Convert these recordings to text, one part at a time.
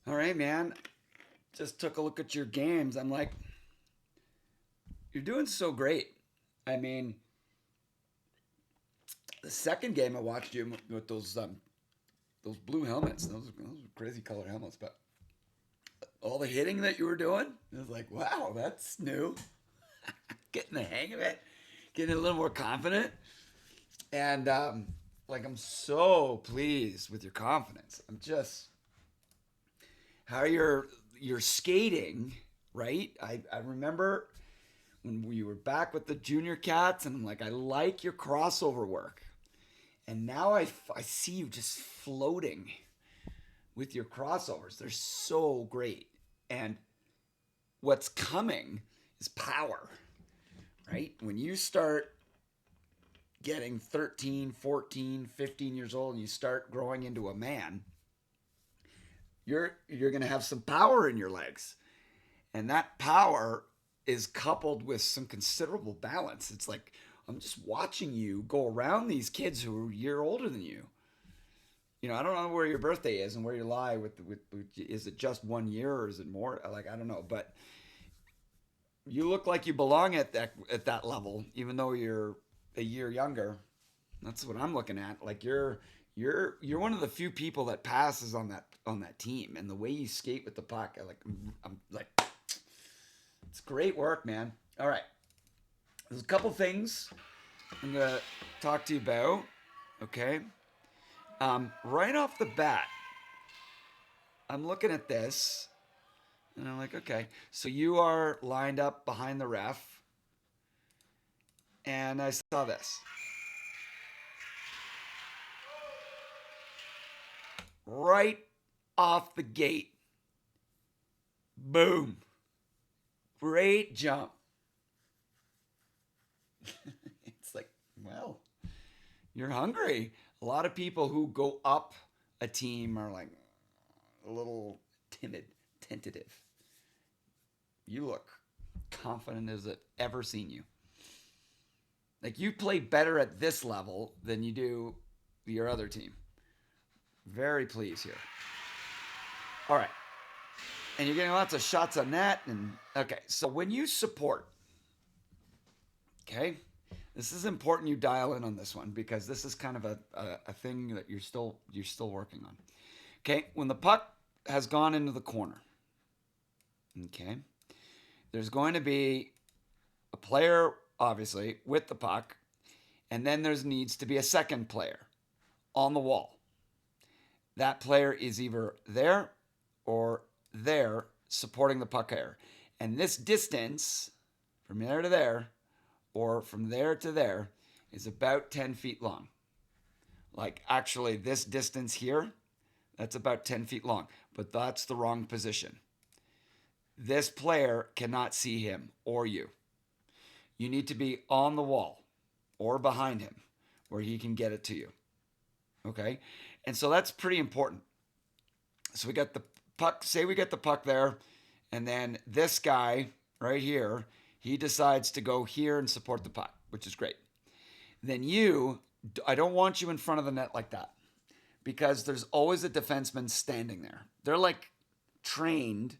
All right, man. Just took a look at your games. I'm like, you're doing so great. I mean, the second game I watched you with those blue helmets, those crazy colored helmets, but all the hitting that you were doing, it was like, wow, that's new. Getting the hang of it, getting a little more confident, and like I'm so pleased with your confidence. I'm just how you're skating, right? I remember when we were back with the junior cats, and I'm like, I like your crossover work. And now I see you just floating with your crossovers. They're so great. And what's coming is power, right? When you start getting 13, 14, 15 years old and you start growing into a man, you're going to have some power in your legs. And that power is coupled with some considerable balance. It's like I'm just watching you go around these kids who are a year older than you. I don't know where your birthday is and where you lie with is it just 1 year or is it more? Like I don't know, but you look like you belong at that level, even though you're a year younger. That's what I'm looking at. Like you're one of the few people that passes on that team, and the way you skate with the puck, I'm like, it's great work, man. All right, there's a couple things I'm gonna talk to you about. Okay, right off the bat, I'm looking at this, and I'm like, okay, so you are lined up behind the ref, and I saw this right off the gate. Boom. Great jump. It's like, well, you're hungry. A lot of people who go up a team are like a little timid, tentative. You look confident as I've ever seen you. Like you play better at this level than you do your other team. Very pleased here. All right. And you're getting lots of shots on net. And okay, so when you support, okay, this is important you dial in on this one because this is kind of a thing that you're still working on. Okay, when the puck has gone into the corner, okay, there's going to be a player obviously with the puck, and then there needs to be a second player on the wall. That player is either there or there supporting the puck carrier. And this distance from there to there or from there to there is about 10 feet long. Like actually, this distance here, that's about 10 feet long, but that's the wrong position. This player cannot see him or you. You need to be on the wall or behind him where he can get it to you. Okay? And so that's pretty important. So we got the puck, say we get the puck there, and then this guy right here, he decides to go here and support the puck, which is great. Then I don't want you in front of the net like that because there's always a defenseman standing there. They're like trained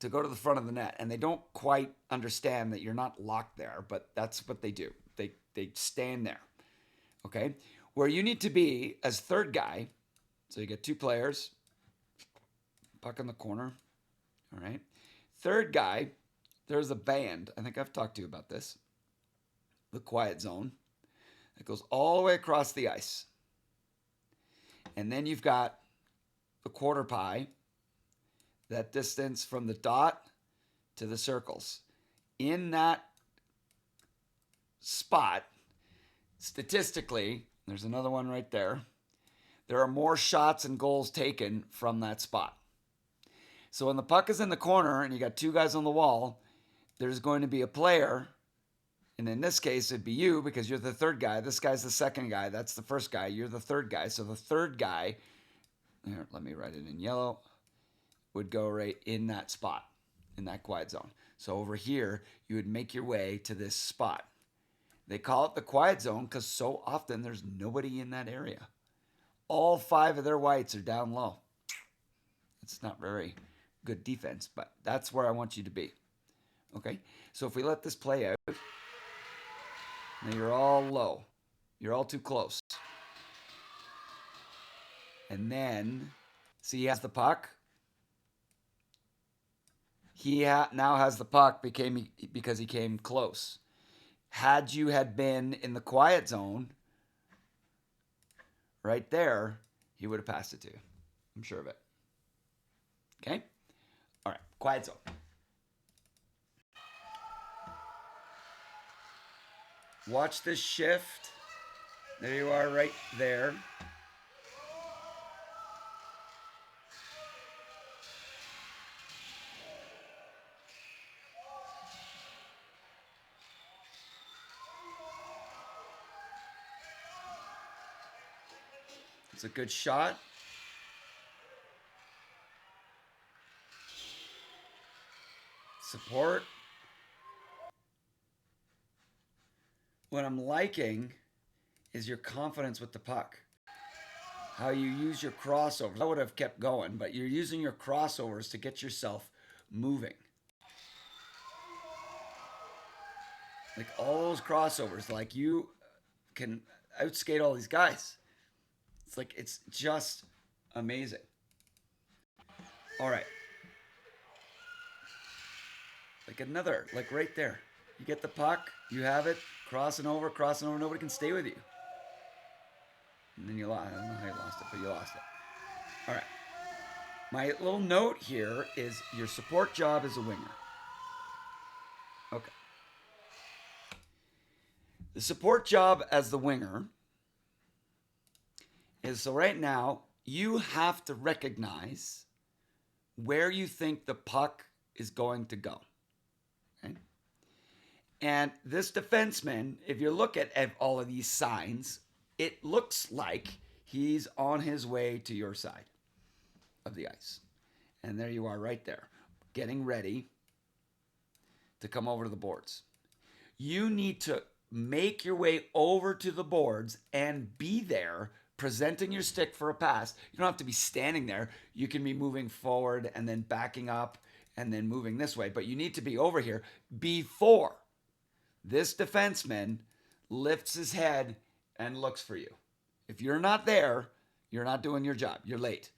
to go to the front of the net, and they don't quite understand that you're not locked there, but that's what they do. They stand there. Okay? Where you need to be as third guy, so you get two players, puck in the corner. All right. Third guy, there's a band. I think I've talked to you about this. The quiet zone. It goes all the way across the ice. And then you've got the quarter pie, that distance from the dot to the circles. In that spot, statistically, there's another one right there. There are more shots and goals taken from that spot. So when the puck is in the corner and you got two guys on the wall, there's going to be a player, and in this case it'd be you because you're the third guy. This guy's the second guy. That's the first guy. You're the third guy. So the third guy, here, let me write it in yellow, would go right in that spot, in that quiet zone. So over here, you would make your way to this spot. They call it the quiet zone because so often there's nobody in that area. All five of their whites are down low. It's not very good defense, but that's where I want you to be. Okay? So if we let this play out, now you're all low. You're all too close. And then, see, he has the puck. He now has the puck because he came close. Had you had been in the quiet zone, right there, he would have passed it to you. I'm sure of it. Okay? All right, quiet zone. Watch this shift. There you are right there. It's a good shot. Support. What I'm liking is your confidence with the puck. How you use your crossovers. I would have kept going, but you're using your crossovers to get yourself moving. Like all those crossovers, like you can outskate all these guys. It's just amazing. All right. Like right there. You get the puck, you have it, crossing over, nobody can stay with you. And then you lost. I don't know how you lost it, but you lost it. All right. My little note here is your support job as a winger. Okay. The support job as the winger is so right now you have to recognize where you think the puck is going to go. Okay? And this defenseman, if you look at all of these signs, it looks like he's on his way to your side of the ice. And there you are right there, getting ready to come over to the boards. You need to make your way over to the boards and be there presenting your stick for a pass. You don't have to be standing there. You can be moving forward and then backing up and then moving this way. But you need to be over here before this defenseman lifts his head and looks for you. If you're not there, you're not doing your job. You're late.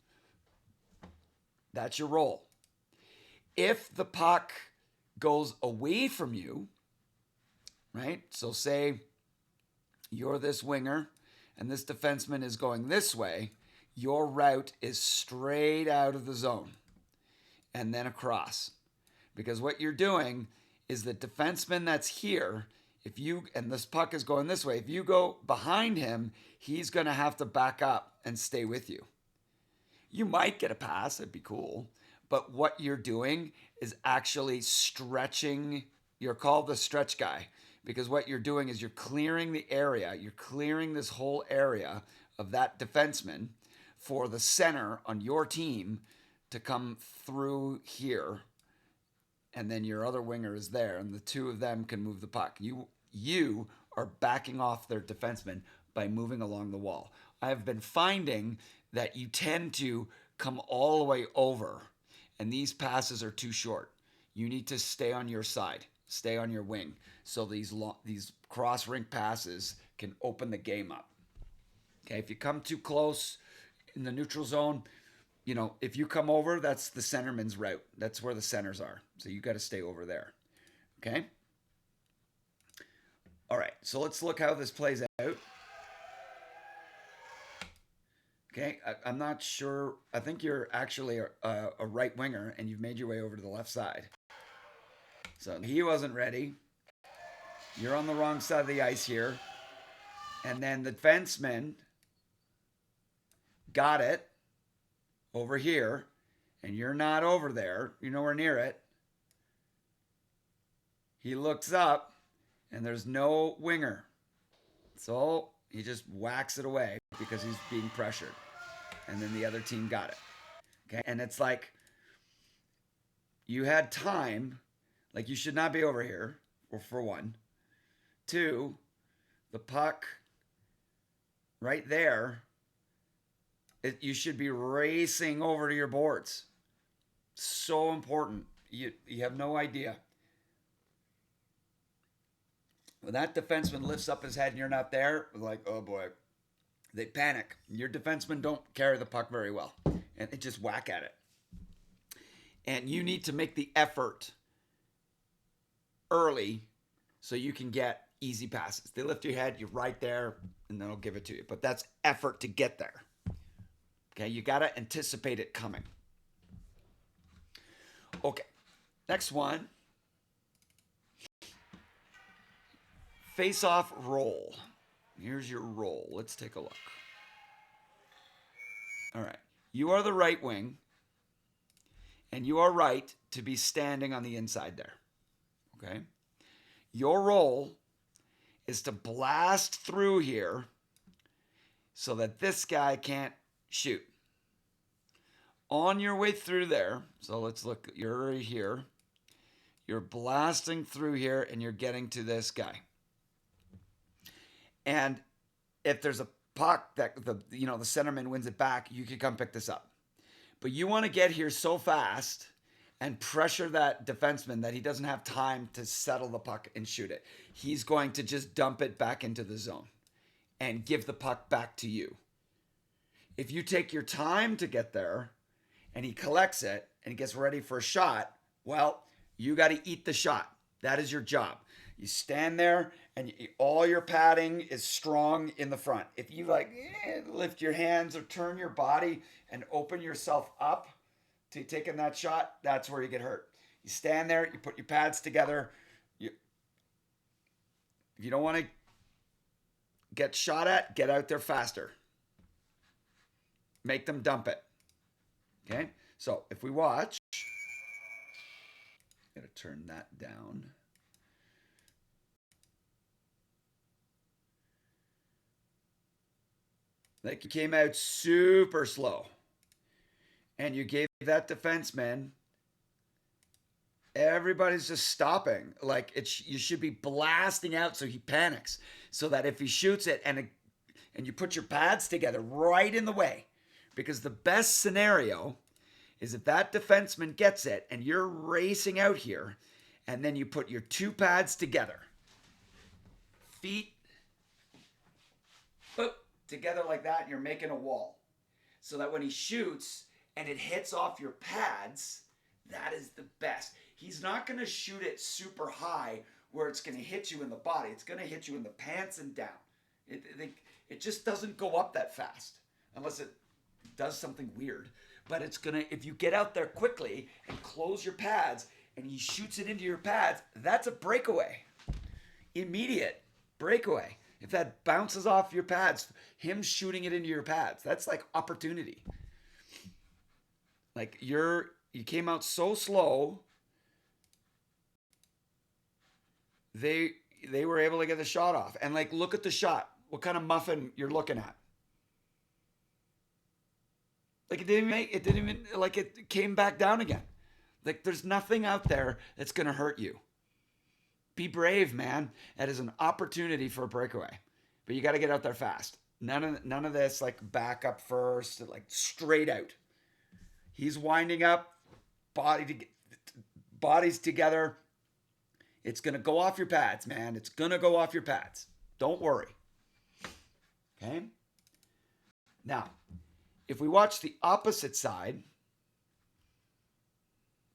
That's your role. If the puck goes away from you, right? So say you're this winger and this defenseman is going this way, your route is straight out of the zone and then across. Because what you're doing is the defenseman that's here, and this puck is going this way, if you go behind him, he's going to have to back up and stay with you. You might get a pass, it'd be cool, but what you're doing is actually stretching. You're called the stretch guy because what you're doing is you're clearing the area, you're clearing this whole area of that defenseman for the center on your team to come through here, and then your other winger is there, and the two of them can move the puck. You are backing off their defenseman by moving along the wall. I have been finding that you tend to come all the way over, and these passes are too short. You need to stay on your side, stay on your wing, so these cross rink passes can open the game up. Okay, if you come too close in the neutral zone, if you come over, that's the centerman's route. That's where the centers are. So you got to stay over there. Okay? All right, so let's look how this plays out. Okay, I'm not sure. I think you're actually a right winger, and you've made your way over to the left side. So he wasn't ready. You're on the wrong side of the ice here. And then the defenseman got it over here, and you're not over there. You're nowhere near it. He looks up, and there's no winger. So he just whacks it away because he's being pressured. And then the other team got it. Okay. And it's like you had time. Like you should not be over here, for one. Two, the puck right there, you should be racing over to your boards. So important. You have no idea. When that defenseman lifts up his head and you're not there, like, oh boy, they panic. Your defensemen don't carry the puck very well, and they just whack at it. And you need to make the effort early so you can get easy passes. They lift your head, you're right there, and they'll give it to you. But that's effort to get there. Okay, you got to anticipate it coming. Okay, next one. Face-off roll. Here's your roll. Let's take a look. All right. You are the right wing, and you are right to be standing on the inside there. Okay? Your role is to blast through here so that this guy can't shoot. On your way through there, so let's look, you're here. You're blasting through here and you're getting to this guy. And if there's a puck that the centerman wins it back, you can come pick this up. But you want to get here so fast and pressure that defenseman that he doesn't have time to settle the puck and shoot it. He's going to just dump it back into the zone and give the puck back to you. If you take your time to get there and he collects it and he gets ready for a shot, well, you got to eat the shot. That is your job. You stand there and all your padding is strong in the front. If you lift your hands or turn your body and open yourself up to taking that shot, that's where you get hurt. You stand there, you put your pads together. If you don't want to get shot at, get out there faster. Make them dump it. Okay? So if we watch, I'm going to turn that down. Like, you came out super slow. And you gave that defenseman, everybody's just stopping. Like, you should be blasting out so he panics. So that if he shoots it and you put your pads together right in the way. Because the best scenario is if that defenseman gets it and you're racing out here and then you put your two pads together. Feet together like that, and you're making a wall. So that when he shoots and it hits off your pads, that is the best. He's not going to shoot it super high where it's going to hit you in the body. It's going to hit you in the pants and down. It just doesn't go up that fast unless it does something weird. But it's going to, if you get out there quickly and close your pads and he shoots it into your pads, that's a breakaway. Immediate breakaway. If that bounces off your pads, him shooting it into your pads, that's like opportunity. Like, you came out so slow, they were able to get the shot off. And like, look at the shot. What kind of muffin you're looking at? Like, it came back down again. Like, there's nothing out there that's going to hurt you. Be brave, man. That is an opportunity for a breakaway. But you got to get out there fast. None of this, like, back up first, like, straight out. He's winding up, bodies together. It's going to go off your pads, man. It's going to go off your pads. Don't worry. Okay? Now, if we watch the opposite side,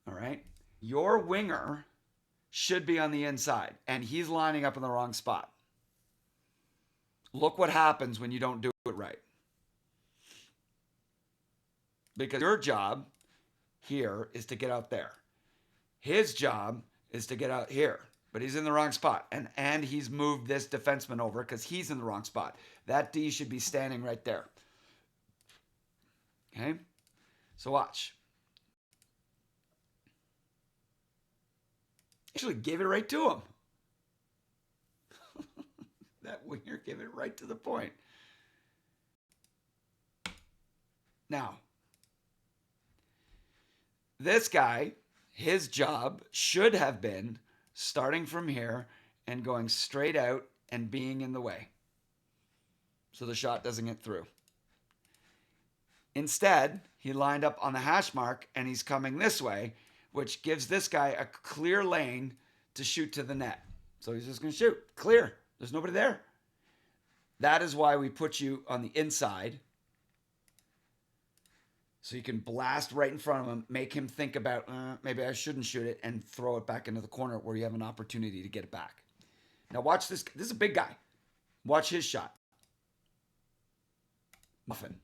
all right, your winger should be on the inside, and he's lining up in the wrong spot. Look what happens when you don't do it right. Because your job here is to get out there. His job is to get out here, but he's in the wrong spot. And he's moved this defenseman over because he's in the wrong spot. That D should be standing right there. Okay? So watch. Actually gave it right to him. That winger gave it right to the point. Now, this guy, his job should have been starting from here and going straight out and being in the way so the shot doesn't get through. Instead, he lined up on the hash mark and he's coming this way, which gives this guy a clear lane to shoot to the net. So he's just going to shoot. Clear. There's nobody there. That is why we put you on the inside. So you can blast right in front of him, make him think about, maybe I shouldn't shoot it, and throw it back into the corner where you have an opportunity to get it back. Now watch this. This is a big guy. Watch his shot. Muffin.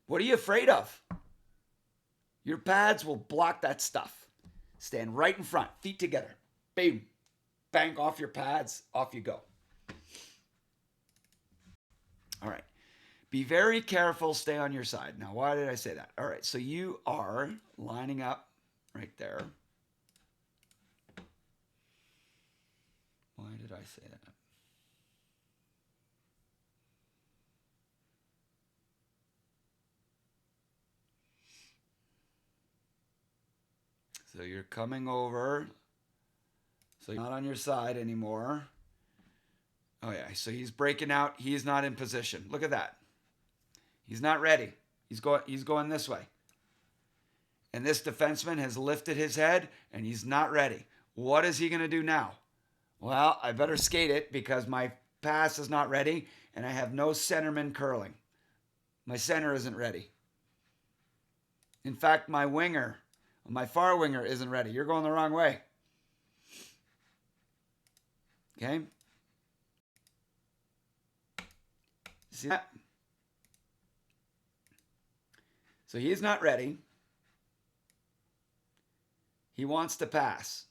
What are you afraid of? Your pads will block that stuff. Stand right in front, feet together. Boom. Bang off your pads. Off you go. All right. Be very careful. Stay on your side. Now, why did I say that? All right. So you are lining up right there. Why did I say that? So you're coming over. So you're not on your side anymore. Oh, yeah. So he's breaking out. He's not in position. Look at that. He's not ready. He's going this way. And this defenseman has lifted his head, and he's not ready. What is he going to do now? Well, I better skate it because my pass is not ready, and I have no centerman curling. My center isn't ready. In fact, my far winger isn't ready. You're going the wrong way. Okay? See that? So he's not ready. He wants to pass.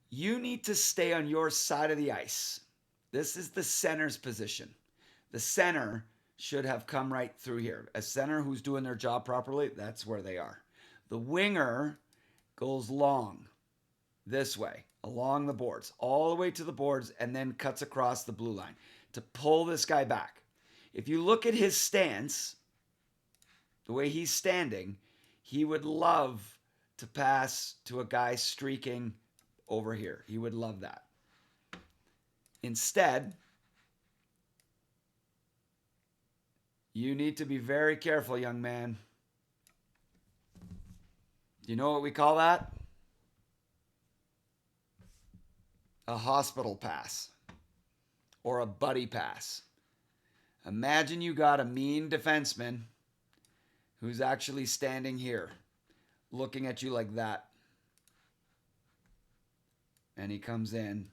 You need to stay on your side of the ice. This is the center's position. The center should have come right through here. A center who's doing their job properly, that's where they are. The winger goes long this way, along the boards, all the way to the boards, and then cuts across the blue line to pull this guy back. If you look at his stance, the way he's standing, he would love to pass to a guy streaking over here. He would love that. Instead, you need to be very careful, young man. Do you know what we call that? A hospital pass or a buddy pass. Imagine you got a mean defenseman who's actually standing here looking at you like that. And he comes in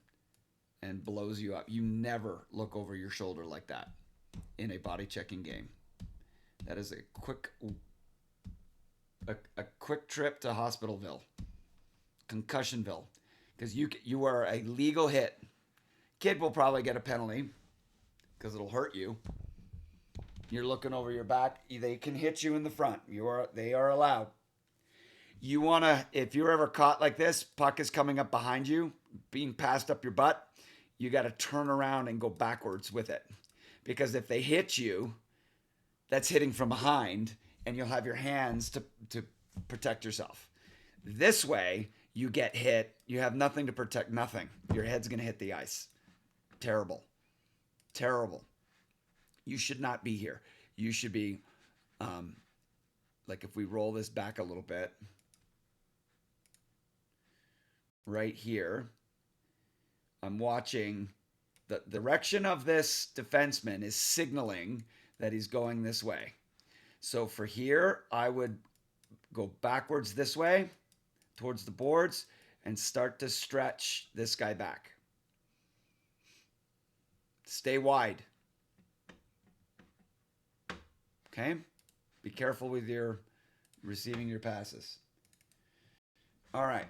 and blows you up. You never look over your shoulder like that in a body checking game. That is a quick trip to Hospitalville, Concussionville, because you are a legal hit. Kid will probably get a penalty because it'll hurt you. You're looking over your back. They can hit you in the front. They are allowed. You want to, if you're ever caught like this, puck is coming up behind you, being passed up your butt, you got to turn around and go backwards with it. Because if they hit you, that's hitting from behind, and you'll have your hands to protect yourself. This way, you get hit, you have nothing to protect, nothing. Your head's going to hit the ice. Terrible. Terrible. You should not be here. You should be, like if we roll this back a little bit, right here, I'm watching the direction of this defenseman is signaling that he's going this way. So for here, I would go backwards this way towards the boards and start to stretch this guy back. Stay wide. Okay? Be careful with your receiving your passes. All right.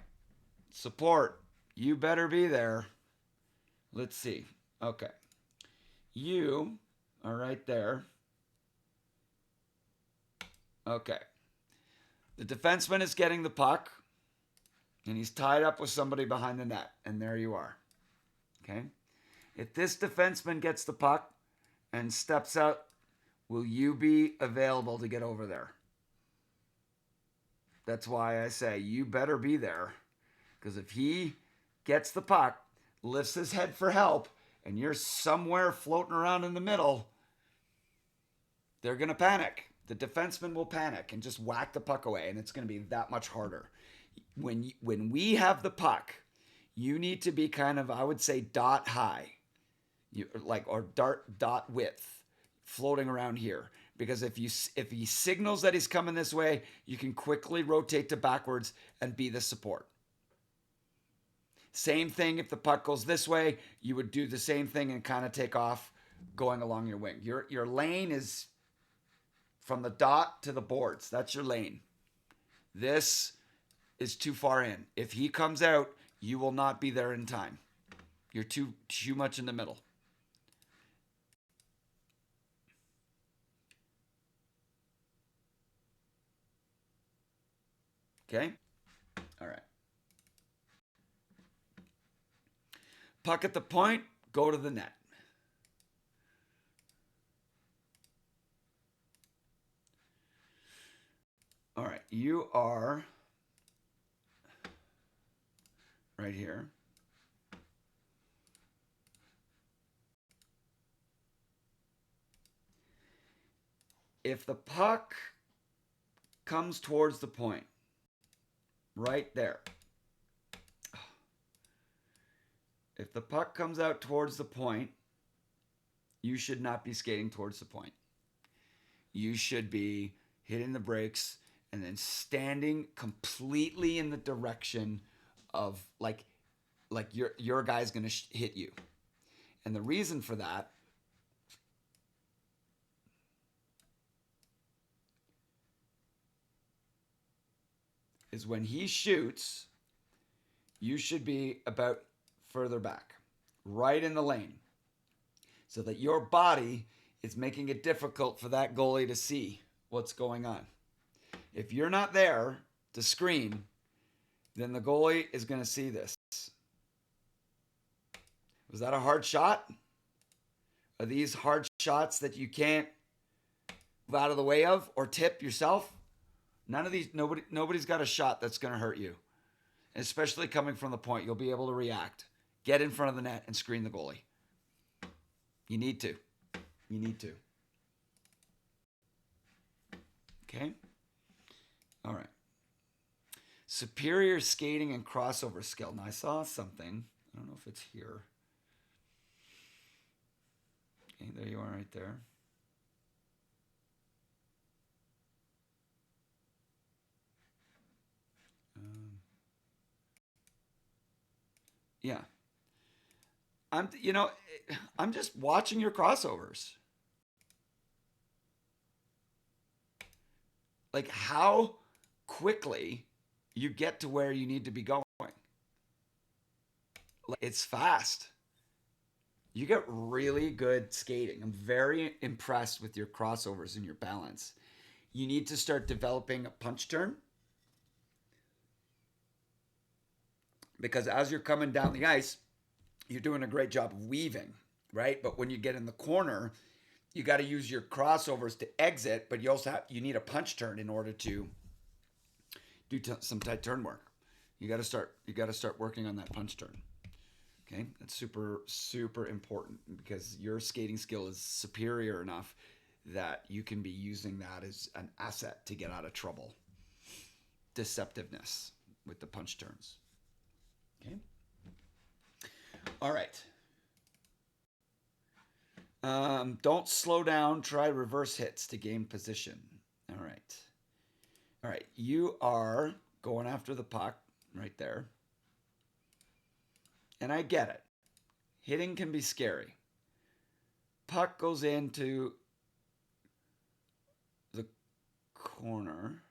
Support. You better be there. Let's see. Okay. You are right there. Okay. The defenseman is getting the puck, and he's tied up with somebody behind the net, and there you are. Okay? If this defenseman gets the puck and steps out, will you be available to get over there? That's why I say you better be there, because if he gets the puck, lifts his head for help, and you're somewhere floating around in the middle, they're going to panic. The defenseman will panic and just whack the puck away, and it's going to be that much harder. When we have the puck, you need to be kind of, I would say, dot high, or dot width, floating around here. Because if he signals that he's coming this way, you can quickly rotate to backwards and be the support. Same thing if the puck goes this way, you would do the same thing and kind of take off going along your wing. Your lane is from the dot to the boards. That's your lane. This is too far in. If he comes out, you will not be there in time. You're too much in the middle. Okay? All right. Puck at the point, go to the net. All right, you are right here. If the puck comes towards the point, right there. If the puck comes out towards the point, you should not be skating towards the point. You should be hitting the brakes and then standing completely in the direction of like your guy's going to hit you. And the reason for that is when he shoots, you should be about further back, right in the lane, so that your body is making it difficult for that goalie to see what's going on. If you're not there to screen, then the goalie is going to see this. Was that a hard shot? Are these hard shots that you can't move out of the way of or tip yourself? None of these, nobody's got a shot that's going to hurt you. Especially coming from the point, you'll be able to react. Get in front of the net and screen the goalie. You need to. You need to. Okay? All right. Superior skating and crossover skill. Now, I saw something. I don't know if it's here. Okay, there you are right there. Yeah. I'm just watching your crossovers. Like how quickly you get to where you need to be going. It's fast. You get really good skating. I'm very impressed with your crossovers and your balance. You need to start developing a punch turn. Because as you're coming down the ice, you're doing a great job of weaving, right? But when you get in the corner, you got to use your crossovers to exit, but you need a punch turn in order to do some tight turn work. You got to start working on that punch turn. Okay, that's super, super important because your skating skill is superior enough that you can be using that as an asset to get out of trouble. Deceptiveness with the punch turns. Okay. All right. Don't slow down. Try reverse hits to gain position. All right. All right. You are going after the puck right there. And I get it. Hitting can be scary. Puck goes into the corner.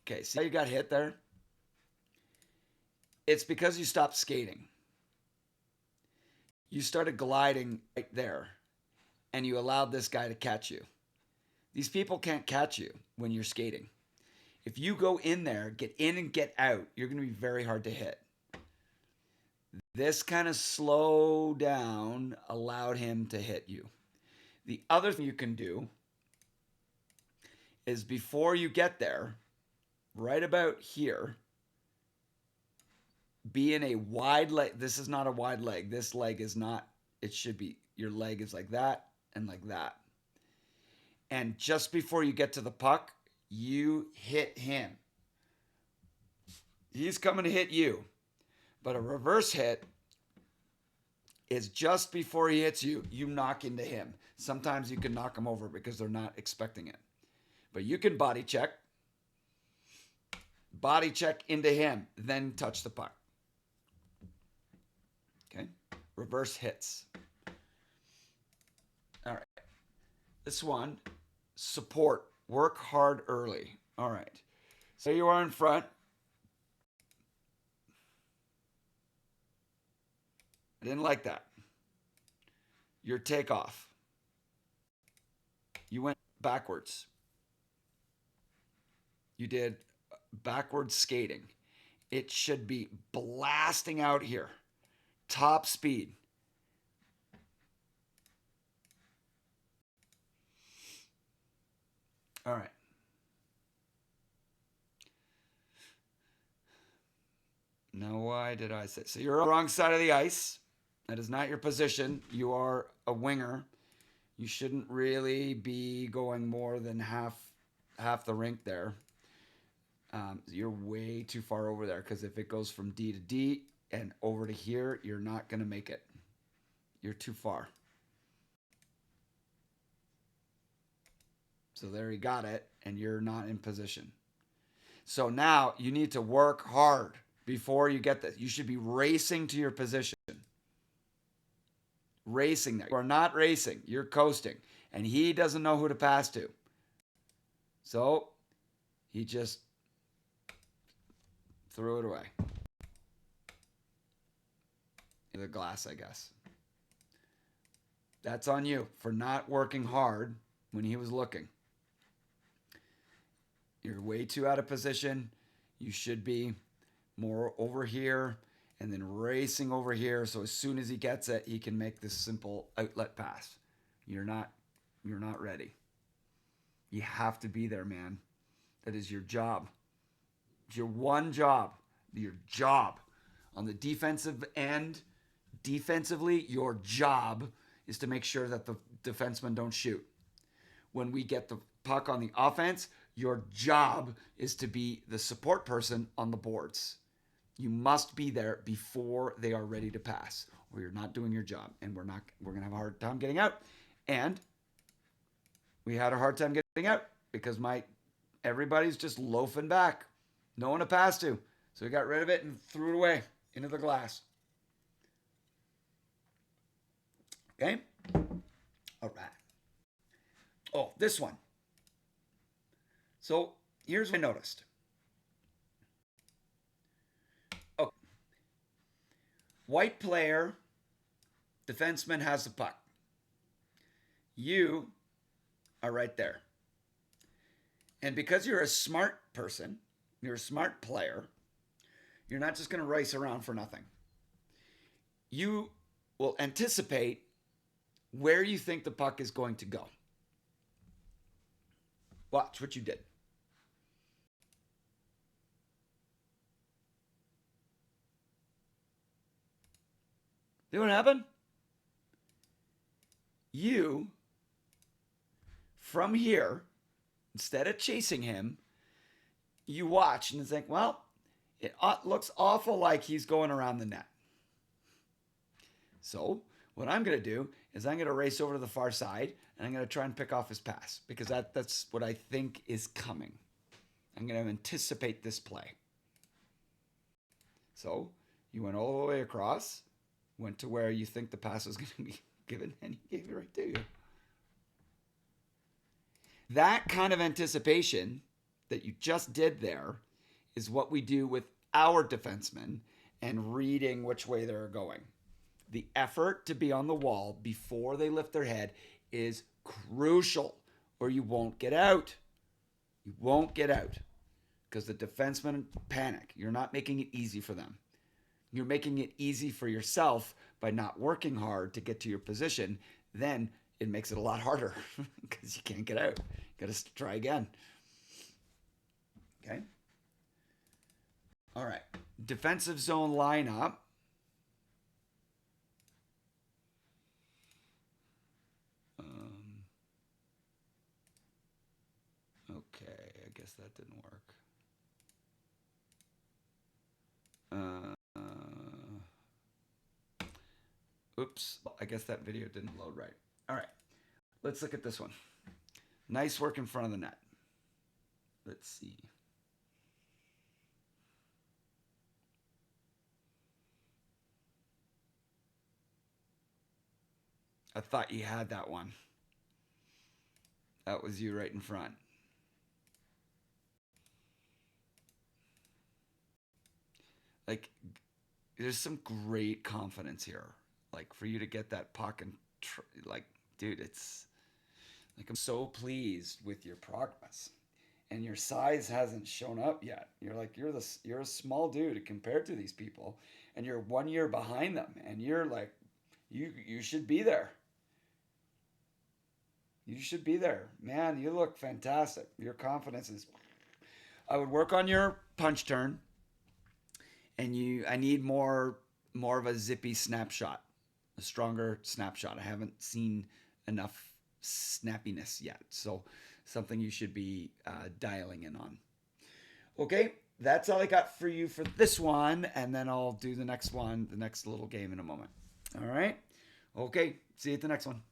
Okay, see how you got hit there? It's because you stopped skating. You started gliding right there, and you allowed this guy to catch you. These people can't catch you when you're skating. If you go in there, get in and get out, you're going to be very hard to hit. This kind of slow down allowed him to hit you. The other thing you can do is before you get there, right about here, be in a wide leg. This is not a wide leg. This leg is not, it should be, your leg is like that and like that. And just before you get to the puck, you hit him. He's coming to hit you. But a reverse hit is just before he hits you, you knock into him. Sometimes you can knock him over because they're not expecting it. But you can body check into him, then touch the puck. Okay? Reverse hits. All right. This one, support. Work hard early. All right. So you are in front. I didn't like that. Your takeoff. You went backwards. You did backwards skating. It should be blasting out here. Top speed. All right. Now, why did I say? So you're on the wrong side of the ice. That is not your position. You are a winger. You shouldn't really be going more than half the rink there. You're way too far over there because if it goes from D to D and over to here, you're not going to make it. You're too far. So there you got it, and you're not in position. So now you need to work hard before you get this. You should be racing to your position. Racing there. You are not racing. You're coasting. And he doesn't know who to pass to. So he just threw it away. In the glass, I guess. That's on you for not working hard when he was looking. You're way too out of position. You should be more over here and then racing over here. So as soon as he gets it, he can make this simple outlet pass. You're not ready. You have to be there, man. That is your job. It's your one job. Your job. On the defensive end, defensively, your job is to make sure that the defensemen don't shoot. When we get the puck on the offense, your job is to be the support person on the boards. You must be there before they are ready to pass, or you're not doing your job, and we're gonna have a hard time getting out. And we had a hard time getting out because everybody's just loafing back. No one to pass to. So we got rid of it and threw it away into the glass. Okay? All right. Oh, this one. So here's what I noticed. Okay. White player, defenseman has the puck. You are right there. And because you're a smart person, you're a smart player, you're not just going to race around for nothing. You will anticipate where you think the puck is going to go. Watch what you did. See what happened? You, from here, instead of chasing him, you watch and think, well, it looks awful like he's going around the net. So what I'm going to do is I'm going to race over to the far side and I'm going to try and pick off his pass because that's what I think is coming. I'm going to anticipate this play. So you went all the way across, went to where you think the pass was going to be given, and he gave it right to you. That kind of anticipation that you just did there is what we do with our defensemen and reading which way they're going. The effort to be on the wall before they lift their head is crucial, or you won't get out. You won't get out because the defensemen panic. You're not making it easy for them. You're making it easy for yourself by not working hard to get to your position. Then it makes it a lot harder because you can't get out. You got to try again. Okay? All right. defensive zone lineup. Okay, I guess that didn't work. Oops, I guess that video didn't load right. All right, let's look at this one. Nice work in front of the net. Let's see. I thought you had that one. That was you right in front. Like, there's some great confidence here. Like, for you to get that puck and, like, dude, it's like I'm so pleased with your progress. And your size hasn't shown up yet. You're like you're a small dude compared to these people, and you're 1 year behind them, and you're like you should be there. You should be there, man. You look fantastic. Your confidence is. I would work on your punch turn, and I need more of a zippy snapshot, a stronger snapshot. I haven't seen enough snappiness yet, so something you should be dialing in on. Okay, that's all I got for you for this one, and then I'll do the next one, the next little game in a moment. All right. Okay, see you at the next one.